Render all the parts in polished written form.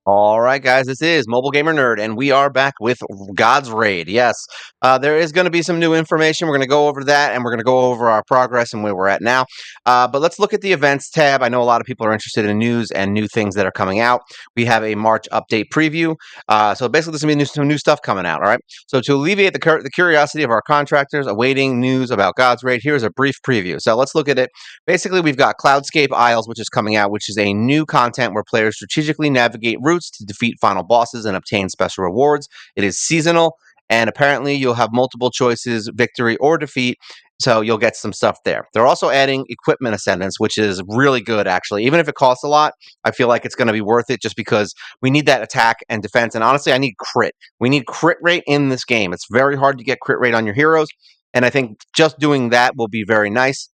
All right, guys, this is Mobile Gamer Nerd, and we are back with God's Raid. Yes, there is going to be some new information. We're going to go over that, and we're going to go over our progress and where we're at now. But let's look at the events tab. I know a lot of people are interested in news and new things that are coming out. We have a March update preview. So basically, there's going to be some new stuff coming out. All right. So to alleviate the curiosity of our contractors awaiting news about God's Raid, here's a brief preview. So let's look at it. Basically, we've got Cloudscape Isles, which is coming out, which is a new content where players strategically navigate routes to defeat final bosses and obtain special rewards. It is seasonal, and apparently you'll have multiple choices, victory or defeat. So you'll get some stuff there. They're also adding equipment ascendance, which is really good, actually. Even if it costs a lot, I feel like it's going to be worth it just because we need that attack and defense. And honestly, I need crit. We need crit rate in this game. It's very hard to get crit rate on your heroes. And I think just doing that will be very nice.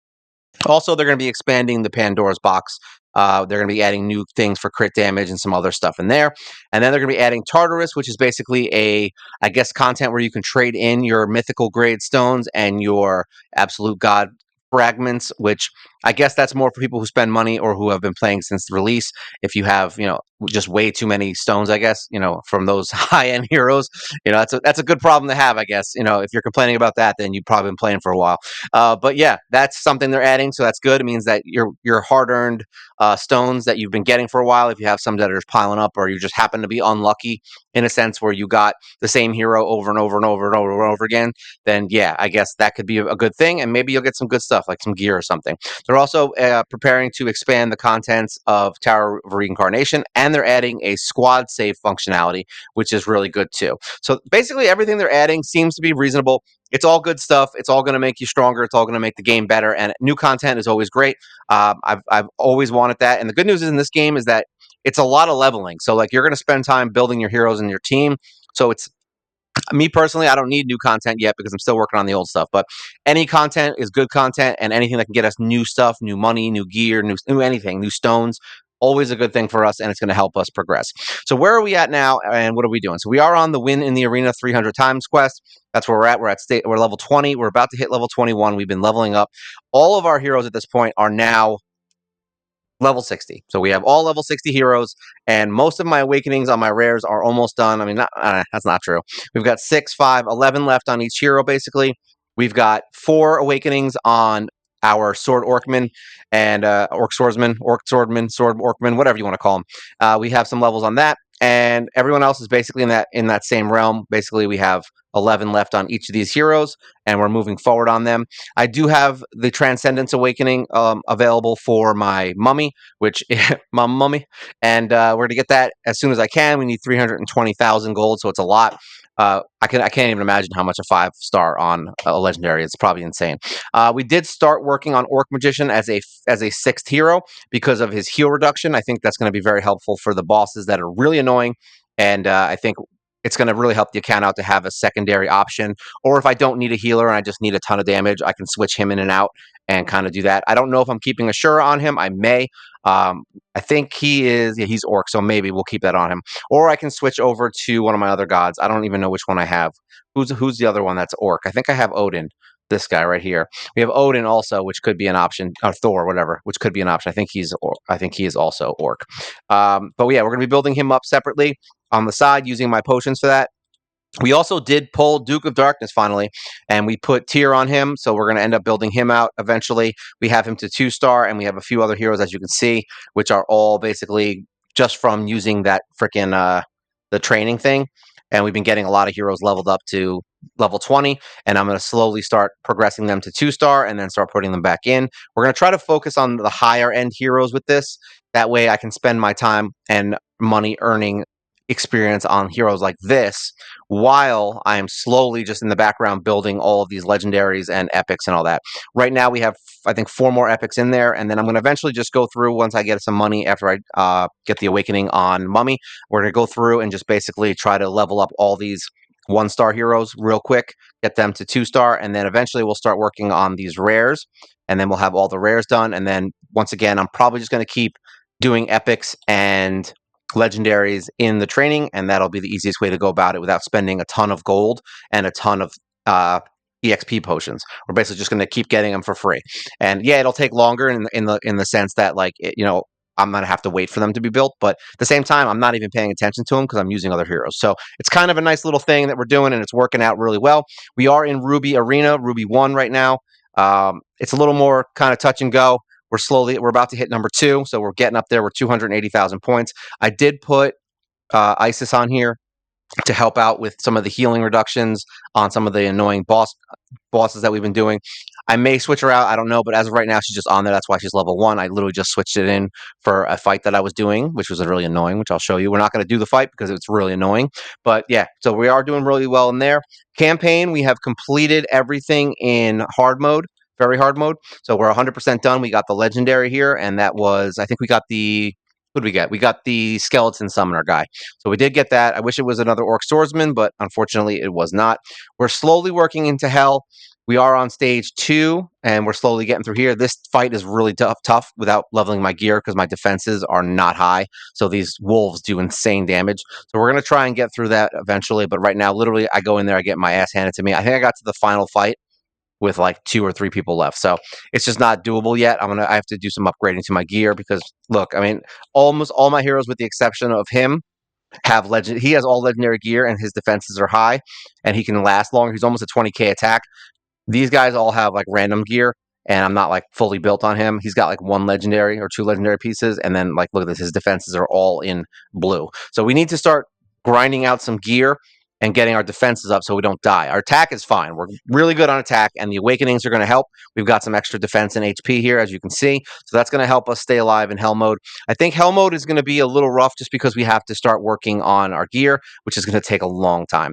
Also, they're going to be expanding the Pandora's box. They're going to be adding new things for crit damage and some other stuff in there. And then they're going to be adding Tartarus, which is basically I guess, content where you can trade in your mythical grade stones and your absolute god fragments, which I guess that's more for people who spend money or who have been playing since the release. If you have, just way too many stones, I guess, from those high-end heroes, that's a good problem to have, I guess. If you're complaining about that, then you've probably been playing for a while. But yeah, that's something they're adding, so that's good. It means that your hard-earned stones that you've been getting for a while, if you have some that are just piling up, or you just happen to be unlucky in a sense where you got the same hero over and over and over and over and over again, then yeah, I guess that could be a good thing, and maybe you'll get some good stuff like some gear or something. They're also preparing to expand the contents of Tower of Reincarnation, and they're adding a squad save functionality, which is really good too. So basically, everything they're adding seems to be reasonable. It's all good stuff. It's all going to make you stronger. It's all going to make the game better. And new content is always great. I've always wanted that. And the good news is in this game is that it's a lot of leveling. So like you're going to spend time building your heroes and your team. So it's me personally, I don't need new content yet because I'm still working on the old stuff. But any content is good content, and anything that can get us new stuff, new money, new gear, new anything, new stones, always a good thing for us, and it's going to help us progress. So where are we at now, and what are we doing? So we are on the win in the arena 300 times quest. That's where we're at. We're level 20. We're about to hit level 21. We've been leveling up. All of our heroes at this point are now level 60. So we have all level 60 heroes, and most of my awakenings on my rares are almost done. I mean, that's not true. We've got 6, 5, 11 left on each hero, basically. We've got 4 awakenings on our Sword Orcman and Orc Swordsman, Sword Orcman, whatever you want to call them. We have some levels on that, and everyone else is basically in that same realm. Basically, we have 11 left on each of these heroes, and we're moving forward on them. I do have the Transcendence Awakening available for my mummy, which my mummy, and we're gonna get that as soon as I can. We need 320,000 gold, so it's a lot. I can't even imagine how much a 5-star on a legendary. It's probably insane. We did start working on Orc Magician as a 6th hero because of his heal reduction. I think that's going to be very helpful for the bosses that are really annoying, and I think it's going to really help the account out to have a secondary option. Or if I don't need a healer and I just need a ton of damage, I can switch him in and out and kind of do that. I don't know if I'm keeping Ashura on him. I may. I think he's Orc, so maybe we'll keep that on him. Or I can switch over to one of my other gods. I don't even know which one I have. Who's the other one that's Orc? I think I have Odin. This guy right here. We have Odin also, which could be an option, or Thor, whatever, which could be an option. I think he is also Orc. But yeah, we're gonna be building him up separately on the side using my potions for that. We also did pull Duke of Darkness finally, and we put tier on him, so we're going to end up building him out eventually. We have him to 2-star, and we have a few other heroes, as you can see, which are all basically just from using that freaking the training thing. And we've been getting a lot of heroes leveled up to level 20, and I'm going to slowly start progressing them to 2-star and then start putting them back in. We're going to try to focus on the higher end heroes with this. That way I can spend my time and money earning experience on heroes like this while I am slowly just in the background building all of these legendaries and epics and all that. Right now we have, I think, 4 more epics in there, and then I'm going to eventually just go through once I get some money after I get the awakening on Mummy. We're going to go through and just basically try to level up all these 1-star heroes real quick, get them to 2-star, and then eventually we'll start working on these rares, and then we'll have all the rares done. And then once again, I'm probably just going to keep doing epics and legendaries in the training, and that'll be the easiest way to go about it without spending a ton of gold and a ton of exp potions. We're basically just going to keep getting them for free. And yeah, it'll take longer in the sense that, like, I'm gonna have to wait for them to be built. But at the same time, I'm not even paying attention to them because I'm using other heroes. So it's kind of a nice little thing that we're doing, and it's working out really well. We are in Ruby Arena, Ruby 1 right now. It's a little more kind of touch and go. We're about to hit number 2, so we're getting up there. We're 280,000 points. I did put Isis on here to help out with some of the healing reductions on some of the annoying bosses that we've been doing. I may switch her out. I don't know, but as of right now, she's just on there. That's why she's level 1. I literally just switched it in for a fight that I was doing, which was really annoying, which I'll show you. We're not going to do the fight because it's really annoying. But yeah, so we are doing really well in there. Campaign, we have completed everything in hard mode, very hard mode. So we're 100% done. We got the legendary here, and that was, I think we got the, what did we get? We got the skeleton summoner guy. So we did get that. I wish it was another orc swordsman, but unfortunately it was not. We're slowly working into hell. We are on stage 2, and we're slowly getting through here. This fight is really tough without leveling my gear because my defenses are not high. So these wolves do insane damage. So we're going to try and get through that eventually. But right now, literally, I go in there, I get my ass handed to me. I think I got to the final fight with like 2 or 3 people left. So it's just not doable yet. I have to do some upgrading to my gear because look, I mean, almost all my heroes, with the exception of him, have legend. He has all legendary gear, and his defenses are high, and he can last longer. He's almost a 20k attack. These guys all have like random gear, and I'm not like fully built on him. He's got like 1 legendary or 2 legendary pieces, and then like look at this, his defenses are all in blue. So we need to start grinding out some gear and getting our defenses up so we don't die. Our attack is fine. We're really good on attack, and the awakenings are going to help. We've got some extra defense and HP here, as you can see. So that's going to help us stay alive in hell mode. I think hell mode is going to be a little rough just because we have to start working on our gear, which is going to take a long time.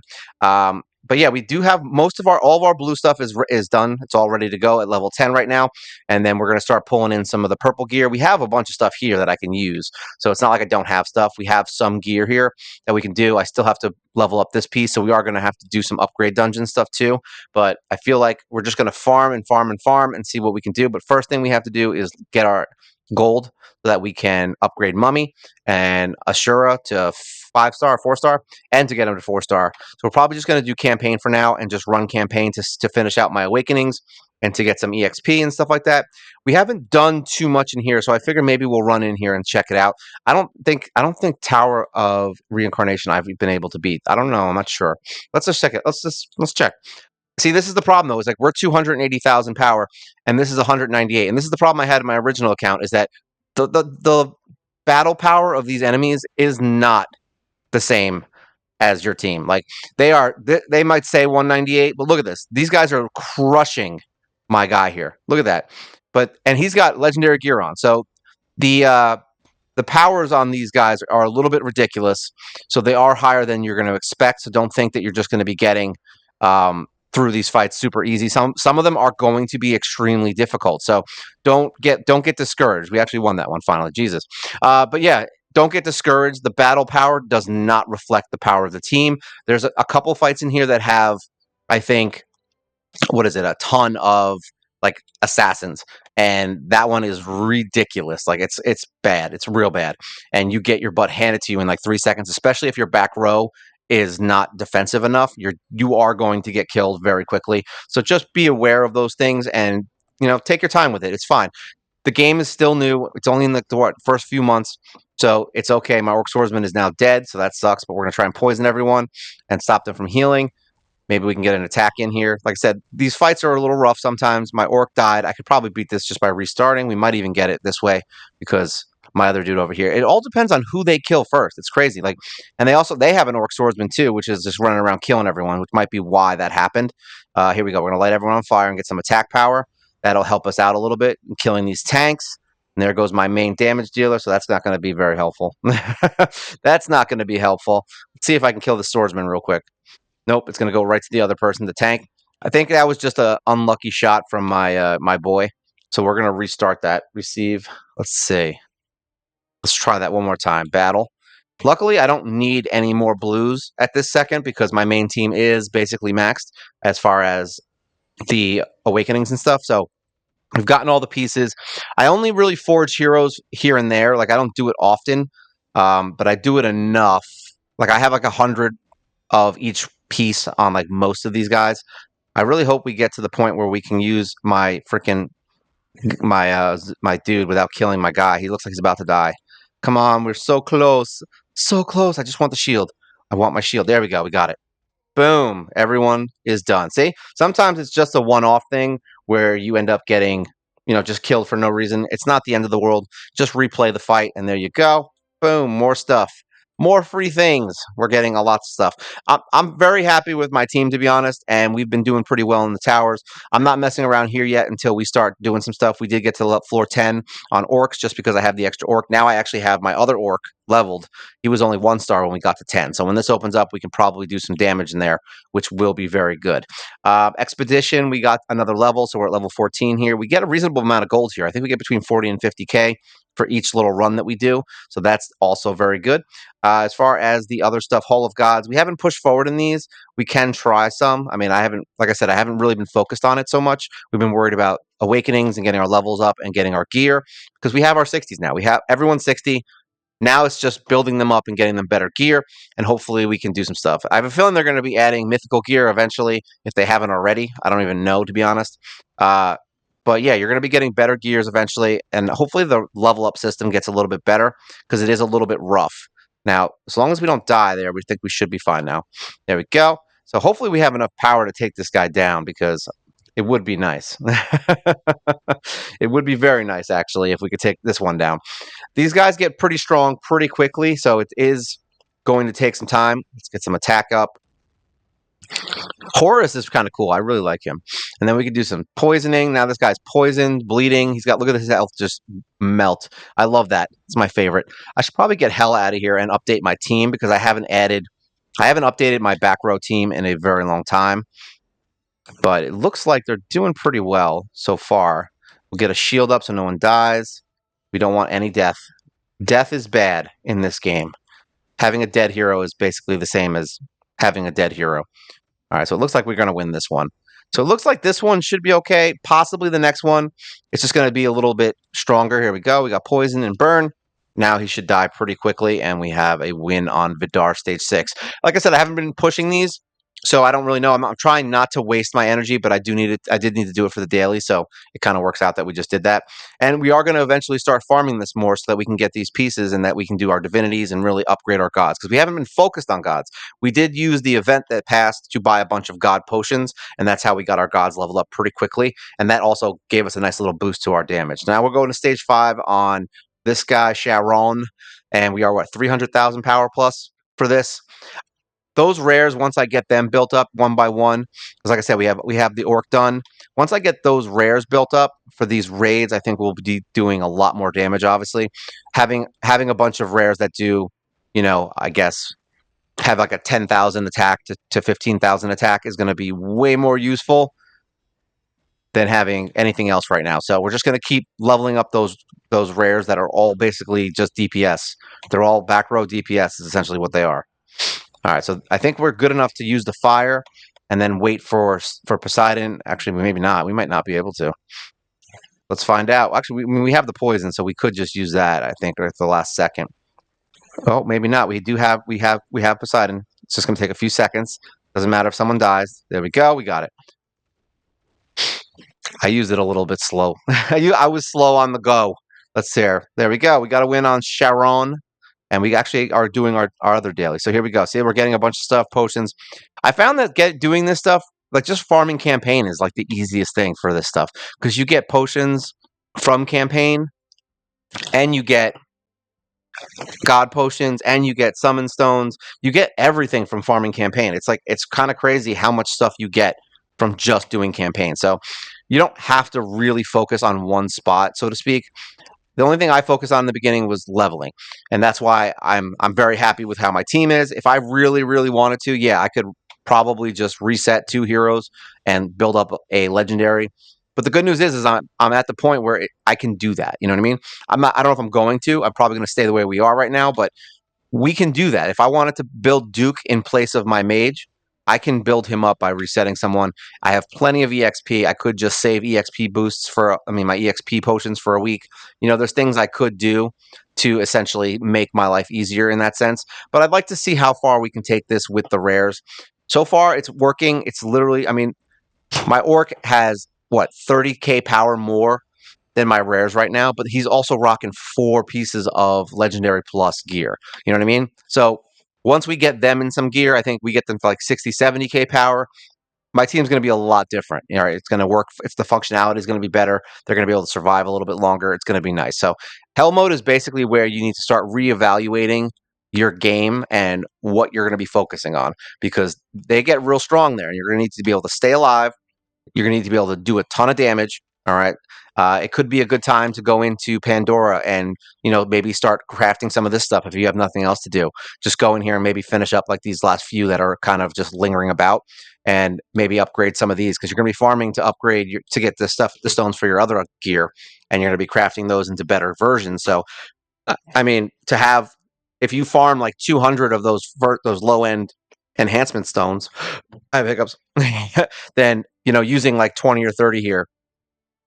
But yeah, we do have all of our blue stuff is done. It's all ready to go at level 10 right now. And then we're going to start pulling in some of the purple gear. We have a bunch of stuff here that I can use. So it's not like I don't have stuff. We have some gear here that we can do. I still have to level up this piece. So we are going to have to do some upgrade dungeon stuff too. But I feel like we're just going to farm and farm and farm and see what we can do. But first thing we have to do is get our gold so that we can upgrade Mummy and Ashura to 5-star, 4-star, and to get him to 4-star. So we're probably just going to do campaign for now and just run campaign to finish out my awakenings and to get some EXP and stuff like that. We haven't done too much in here, so I figure maybe we'll run in here and check it out. I don't think Tower of Reincarnation I've been able to beat. I don't know. I'm not sure. Let's just check it. Let's check. See, this is the problem though. Is like we're 280,000 power, and this is 198. And this is the problem I had in my original account, is that the battle power of these enemies is not the same as your team. Like they might say 198, but look at this. These guys are crushing my guy here. Look at that. And he's got legendary gear on. So the the powers on these guys are a little bit ridiculous. So they are higher than you're going to expect. So don't think that you're just going to be getting through these fights super easy. Some of them are going to be extremely difficult. So don't get discouraged. We actually won that one finally. Jesus. But yeah, don't get discouraged. The battle power does not reflect the power of the team. There's a couple fights in here that have, I think, what is it, a ton of like assassins, and that one is ridiculous. Like it's bad. It's real bad, and you get your butt handed to you in like 3 seconds, especially if your back row is not defensive enough. You are going to get killed very quickly. So just be aware of those things, and take your time with it. It's fine. The game is still new. It's only in the first few months, so it's okay. My orc swordsman is now dead, so that sucks, but we're gonna try and poison everyone and stop them from healing. Maybe we can get an attack in here. Like I said, these fights are a little rough sometimes. My orc died. I could probably beat this just by restarting. We might even get it this way because my other dude over here. It all depends on who they kill first. It's crazy. Like, and they have an orc swordsman too, which is just running around killing everyone, which might be why that happened. Here we go. We're gonna light everyone on fire and get some attack power. That'll help us out a little bit in killing these tanks. And there goes my main damage dealer, so that's not going to be very helpful. That's not going to be helpful. Let's see if I can kill the swordsman real quick. Nope, it's going to go right to the other person, the tank. I think that was just an unlucky shot from my boy. So we're going to restart that. Receive. Let's see. Let's try that one more time. Battle. Luckily, I don't need any more blues at this second because my main team is basically maxed as far as the awakenings and stuff. So we've gotten all the pieces. I only really forge heroes here and there. Like I don't do it often, but I do it enough. Like I have like 100 of each piece on like most of these guys. I really hope we get to the point where we can use my freaking my dude without killing my guy. He looks like he's about to die. Come on, we're so close. So close. I just want the shield. I want my shield. There we go. We got it. Boom. Everyone is done. See? Sometimes it's just a one-off thing where you end up getting, just killed for no reason. It's not the end of the world. Just replay the fight and there you go. Boom, more stuff. More free things. We're getting a lot of stuff. I'm very happy with my team, to be honest, and we've been doing pretty well in the towers. I'm not messing around here yet until we start doing some stuff. We did get to floor 10 on orcs just because I have the extra orc. Now I actually have my other orc leveled. He was only 1 star when we got to 10. So when this opens up, we can probably do some damage in there, which will be very good. Expedition, we got another level, so we're at level 14 here. We get a reasonable amount of gold here. I think we get between 40 and 50k for each little run that we do. So that's also very good. As far as the other stuff, Hall of Gods, we haven't pushed forward in these. We can try some. I mean, like I said, I haven't really been focused on it so much. We've been worried about awakenings and getting our levels up and getting our gear because we have our 60s now. We have everyone's 60. Now it's just building them up and getting them better gear, and hopefully we can do some stuff. I have a feeling they're going to be adding mythical gear eventually if they haven't already. I don't even know, to be honest. But yeah, you're going to be getting better gears eventually, and hopefully the level up system gets a little bit better because it is a little bit rough. Now, as long as we don't die there, we think we should be fine now. There we go. So hopefully we have enough power to take this guy down because it would be nice. It would be very nice, actually, if we could take this one down. These guys get pretty strong pretty quickly, so it is going to take some time. Let's get some attack up. Horus is kind of cool. I really like him. And then we can do some poisoning. Now this guy's poisoned, bleeding. Look at his health just melt. I love that. It's my favorite. I should probably get hell out of here and update my team because I haven't updated my back row team in a very long time. But it looks like they're doing pretty well so far. We'll get a shield up so no one dies. We don't want any death. Death is bad in this game. Having a dead hero is basically the same as having a dead hero. All right, so it looks like we're going to win this one. So it looks like this one should be okay. Possibly the next one. It's just going to be a little bit stronger. Here we go. We got poison and burn. Now he should die pretty quickly, and we have a win on Vidar stage 6. Like I said, I haven't been pushing these, so I don't really know. I'm trying not to waste my energy, but I did need to do it for the daily, so it kind of works out that we just did that. And we are going to eventually start farming this more so that we can get these pieces and that we can do our divinities and really upgrade our gods because we haven't been focused on gods. We did use the event that passed to buy a bunch of god potions, and that's how we got our gods leveled up pretty quickly, and that also gave us a nice little boost to our damage. Now we're going to stage 5 on this guy Sharon, and we are 300,000 power plus for this. Those rares, once I get them built up one by one, because like I said, we have the orc done. Once I get those rares built up for these raids, I think we'll be doing a lot more damage. Obviously, having a bunch of rares that do, I guess have like a 10,000 attack to 15,000 attack is going to be way more useful than having anything else right now. So we're just going to keep leveling up those rares that are all basically just DPS. They're all back row DPS is essentially what they are. All right, so I think we're good enough to use the fire and then wait for Poseidon. Actually, maybe not. We might not be able to. Let's find out. Actually, we have the poison, so we could just use that. I think at the last second. Oh, maybe not. We have Poseidon. It's just going to take a few seconds. Doesn't matter if someone dies. There we go. We got it. I used it a little bit slow. I was slow on the go. Let's see here. There we go. We got a win on Sharon. And we actually are doing our other daily. So here we go. See, we're getting a bunch of stuff, potions. I found that doing this stuff, like just farming campaign is like the easiest thing for this stuff. Because you get potions from campaign, and you get god potions, and you get summon stones. You get everything from farming campaign. It's kind of crazy how much stuff you get from just doing campaign. So you don't have to really focus on one spot, so to speak. The only thing I focused on in the beginning was leveling, and that's why I'm very happy with how my team is. If I really, really wanted to, yeah, I could probably just reset 2 heroes and build up a legendary. But the good news is I'm at the point where I can do that. You know what I mean? I don't know if I'm going to. I'm probably going to stay the way we are right now, but we can do that. If I wanted to build Duke in place of my mage, I can build him up by resetting someone. I have plenty of EXP. I could just save EXP boosts my EXP potions for a week. There's things I could do to essentially make my life easier in that sense. But I'd like to see how far we can take this with the rares. So far, it's working. It's literally, my orc has 30k power more than my rares right now, but he's also rocking 4 pieces of legendary plus gear. You know what I mean? So once we get them in some gear, I think we get them for like 60, 70K power. My team's going to be a lot different. You know, it's going to work. It's the functionality is going to be better. They're going to be able to survive a little bit longer. It's going to be nice. So hell mode is basically where you need to start reevaluating your game and what you're going to be focusing on, because they get real strong there and you're going to need to be able to stay alive. You're going to need to be able to do a ton of damage. All right. It could be a good time to go into Pandora and, maybe start crafting some of this stuff if you have nothing else to do. Just go in here and maybe finish up like these last few that are kind of just lingering about, and maybe upgrade some of these, because you're going to be farming to upgrade to get the stones for your other gear, and you're going to be crafting those into better versions. So, I mean, if you farm like 200 of those low end enhancement stones, I have hiccups, then, using like 20 or 30 here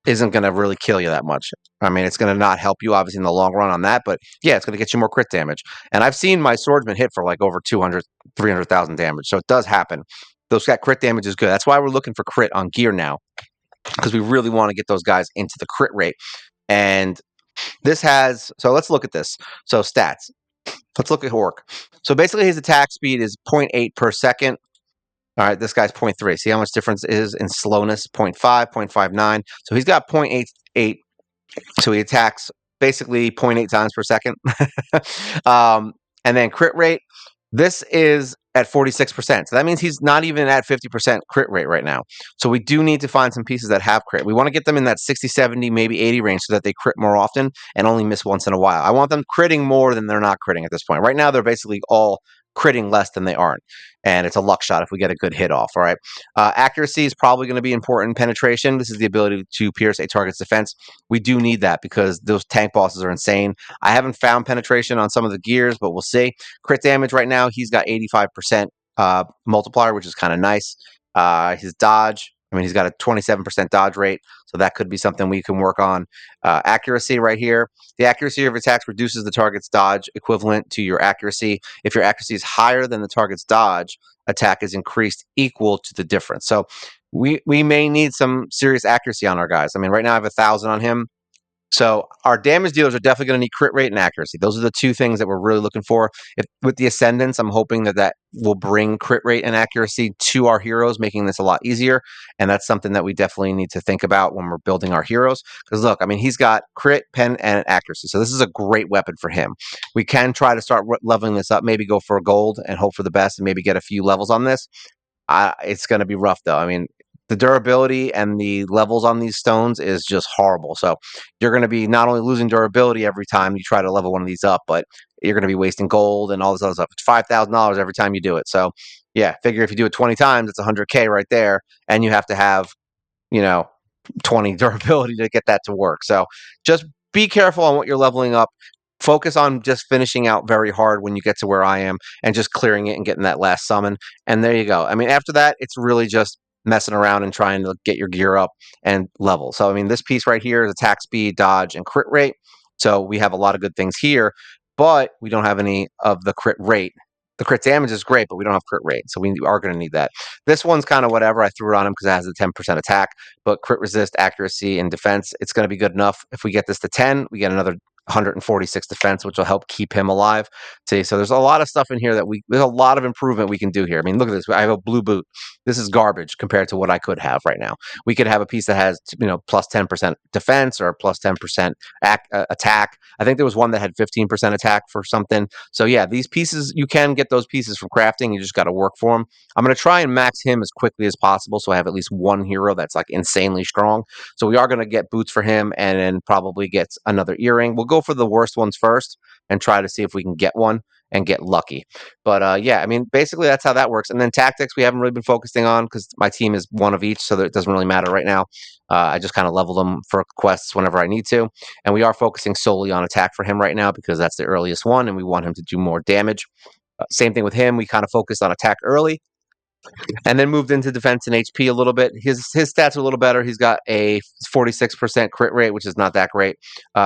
isn't going to really kill you that much. I mean, it's going to not help you obviously in the long run on that, but yeah, it's going to get you more crit damage. And I've seen my swordsman hit for like over 200, 300,000 damage. So it does happen. That crit damage is good. That's why we're looking for crit on gear now, because we really want to get those guys into the crit rate. And so let's look at this. So stats. Let's look at Hork. So basically his attack speed is 0.8 per second. All right, this guy's 0.3. See how much difference is in slowness? 0.5, 0.59. So he's got 0.88. So he attacks basically 0.8 times per second. And then crit rate, this is at 46%. So that means he's not even at 50% crit rate right now. So we do need to find some pieces that have crit. We want to get them in that 60, 70, maybe 80 range so that they crit more often and only miss once in a while. I want them critting more than they're not critting at this point. Right now, they're basically all critting less than they aren't. And it's a luck shot if we get a good hit off, all right? Accuracy is probably going to be important. Penetration, this is the ability to pierce a target's defense. We do need that because those tank bosses are insane. I haven't found penetration on some of the gears, but we'll see. Crit damage right now, he's got 85% multiplier, which is kind of nice. His dodge, he's got a 27% dodge rate, so that could be something we can work on. Accuracy right here. The accuracy of attacks reduces the target's dodge equivalent to your accuracy. If your accuracy is higher than the target's dodge, attack is increased equal to the difference. So we may need some serious accuracy on our guys. Right now I have 1,000 on him. So our damage dealers are definitely going to need crit rate and accuracy. Those are the two things that we're really looking for. With the Ascendants, I'm hoping that will bring crit rate and accuracy to our heroes, making this a lot easier. And that's something that we definitely need to think about when we're building our heroes. Because look, he's got crit, pen, and accuracy. So this is a great weapon for him. We can try to start leveling this up, maybe go for a gold and hope for the best and maybe get a few levels on this. It's going to be rough, though. The durability and the levels on these stones is just horrible. So you're going to be not only losing durability every time you try to level one of these up, but you're going to be wasting gold and all this other stuff. It's $5,000 every time you do it. So yeah, figure if you do it 20 times, it's 100K right there, and you have to have 20 durability to get that to work. So just be careful on what you're leveling up. Focus on just finishing out very hard when you get to where I am and just clearing it and getting that last summon. And there you go. After that, it's really just messing around and trying to get your gear up and level. So, this piece right here is attack speed, dodge, and crit rate. So we have a lot of good things here, but we don't have any of the crit rate. The crit damage is great, but we don't have crit rate. So we are going to need that. This one's kind of whatever. I threw it on him because it has a 10% attack, but crit resist, accuracy, and defense, it's going to be good enough. If we get this to 10, we get another 146 defense, which will help keep him alive. See, so there's a lot of stuff in here there's a lot of improvement we can do here. Look at this. I have a blue boot. This is garbage compared to what I could have right now. We could have a piece that has, plus 10% defense or plus 10% attack. I think there was one that had 15% attack for something. So yeah, these pieces, you can get those pieces from crafting. You just got to work for them. I'm going to try and max him as quickly as possible so I have at least one hero that's like insanely strong. So we are going to get boots for him and then probably get another earring. We'll go for the worst ones first and try to see if we can get one and get lucky. But yeah, basically that's how that works. And then tactics we haven't really been focusing on because my team is one of each, so that it doesn't really matter right now. I just kind of level them for quests whenever I need to. And we are focusing solely on attack for him right now because that's the earliest one and we want him to do more damage. Same thing with him. We kind of focused on attack early and then moved into defense and HP a little bit. His stats are a little better. He's got a 46% crit rate, which is not that great.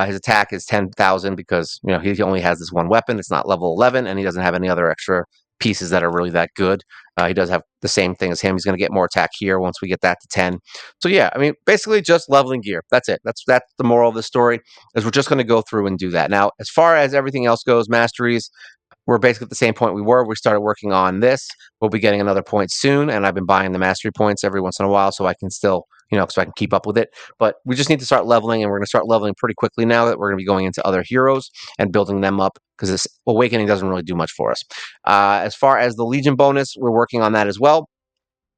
His attack is 10,000 because he only has this one weapon. It's not level 11, and he doesn't have any other extra pieces that are really that good. He does have the same thing as him. He's going to get more attack here once we get that to 10. So yeah, I mean, basically just leveling gear. That's it. That's the moral of the story. Is we're just going to go through and do that. Now, as far as everything else goes, masteries, we're basically at the same point we were. We started working on this. We'll be getting another point soon, and I've been buying the mastery points every once in a while so I can still, so I can keep up with it. But we just need to start leveling, and we're going to start leveling pretty quickly now that we're going to be going into other heroes and building them up because this awakening doesn't really do much for us. As far as the Legion bonus, we're working on that as well.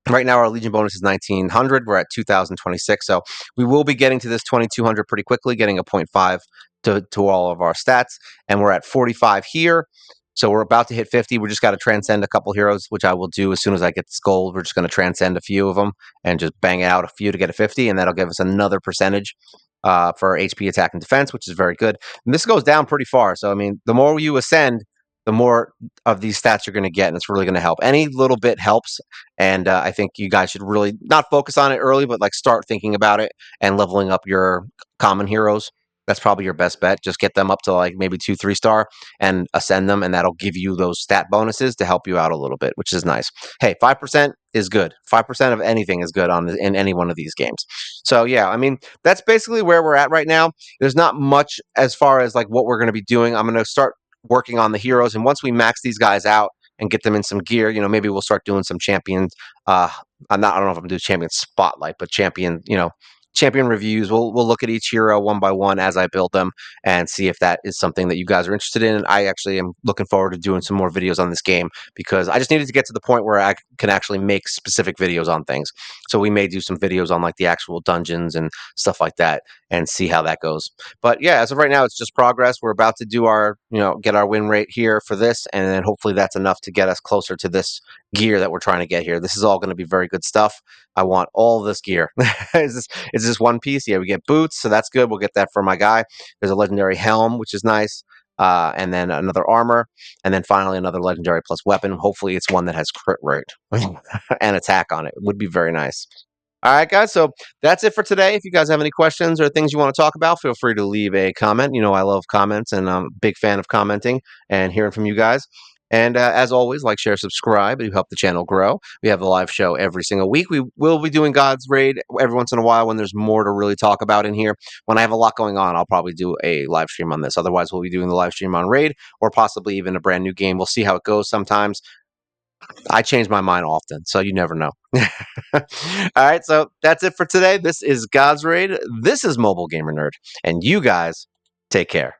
Right now, our Legion bonus is 1900. We're at 2026. So we will be getting to this 2200 pretty quickly, getting a 0.5 to all of our stats. And we're at 45 here. So we're about to hit 50. We just got to transcend a couple heroes, which I will do as soon as I get this gold. We're just going to transcend a few of them and just bang out a few to get a 50. And that'll give us another percentage for HP, attack, and defense, which is very good. And this goes down pretty far. So, I mean, the more you ascend, the more of these stats you're going to get, and it's really going to help. Any little bit helps, and I think you guys should really not focus on it early, but like start thinking about it and leveling up your common heroes. That's probably your best bet. Just get them up to like maybe 2, 3 star and ascend them, and that'll give you those stat bonuses to help you out a little bit, which is nice. Hey, 5% is good. 5% of anything is good in any one of these games. So yeah, I mean that's basically where we're at right now. There's not much as far as like what we're going to be doing. I'm going to start working on the heroes, and once we max these guys out and get them in some gear, maybe we'll start doing some champion. I don't know if I'm gonna do champion spotlight, but champion reviews. We'll look at each hero one by one as I build them and see if that is something that you guys are interested in. And I actually am looking forward to doing some more videos on this game because I just needed to get to the point where I can actually make specific videos on things. So we may do some videos on like the actual dungeons and stuff like that and see how that goes. But yeah, as of right now, it's just progress. We're about to do our, get our win rate here for this, and then hopefully that's enough to get us closer to this gear that we're trying to get here. This is all going to be very good stuff. I want all this gear. Is this one piece? Yeah, we get boots, so that's good. We'll get that for my guy. There's a legendary helm, which is nice. And then another armor, and then finally another legendary plus weapon. Hopefully, it's one that has crit rate and attack on it. It would be very nice. All right, guys. So that's it for today. If you guys have any questions or things you want to talk about, feel free to leave a comment. I love comments, and I'm a big fan of commenting and hearing from you guys. And as always, like, share, subscribe. You help the channel grow. We have a live show every single week. We will be doing God's Raid every once in a while when there's more to really talk about in here. When I have a lot going on, I'll probably do a live stream on this. Otherwise, we'll be doing the live stream on Raid or possibly even a brand new game. We'll see how it goes sometimes. I change my mind often, so you never know. All right, so that's it for today. This is God's Raid. This is Mobile Gamer Nerd, and you guys take care.